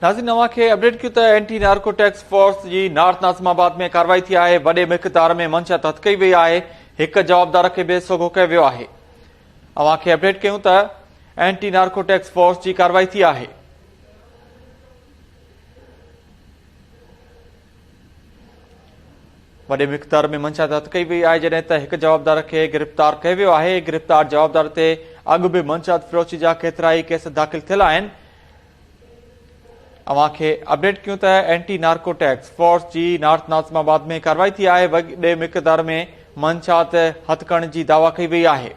नाज़रीन अवां खे अपडेट कयूं त एंटी नार्को टैक्स फोर्स जी नॉर्थ नाज़िमाबाद में कार्रवाई थी आहे। वॾे मिक़दार में मंशत हथ कई वई आहे। हिक जवाबदार खे बेसोगो कयो वियो आहे। अवां खे अपडेट कयूं त एंटी नार्को टैक्स फोर्स जी कार्रवाई थी आहे। वॾे मिक़दार में मंशत हथ कई वई आहे जॾहिं त हिक जवाबदार खे गिरफ़्तार कयो वियो आहे। गिरफ़्तार जवाबदार ते अॻु बि मंशत फ़रोशी जा केतिरा ई केस दाख़िल थियल आहिनि। अवां खे अपडेट कयूं त एंटी नार्को टैक्स फोर्स जी नॉर्थ नाज़िमाबाद में कार्रवाई थी आहे। वॾे मिक़दार में मंशात हथ करण जी दावा कई वई आहे।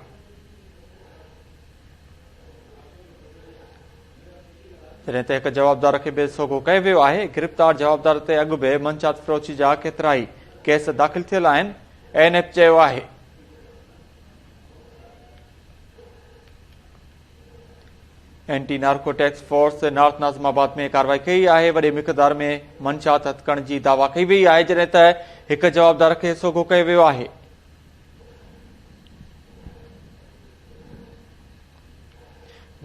जॾहिं त हिक जवाबदार खे बेसोगो कयो वियो आहे। गिरफ़्तार जवाबदार ते अॻु बि मंशात फ़रोशी जा केतिरा ई केस दाख़िल थियल आहिनि। एनएफ चयो आहे anti narco tax force north Nazimabad में कार्रवाई कई आहे। वॾे मिक़दार में मंशात हथ करण जी दावा कई वई आहे जॾहिं त हिक जवाबदार खे सोगो कयो वियो आहे।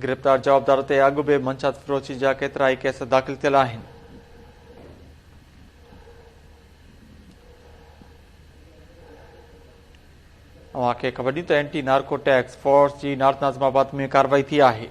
गिरफ़्तार जवाबदार ते अॻु बि मंशात फ़रोशी जा केतिरा ई केस दाख़िल थियल आहिनि। अवां खे ख़बर ॾियूं त एंटी नार्को टैक्स फोर्स जी नॉर्थ नाज़िमाबाद में कार्रवाई थी आहे।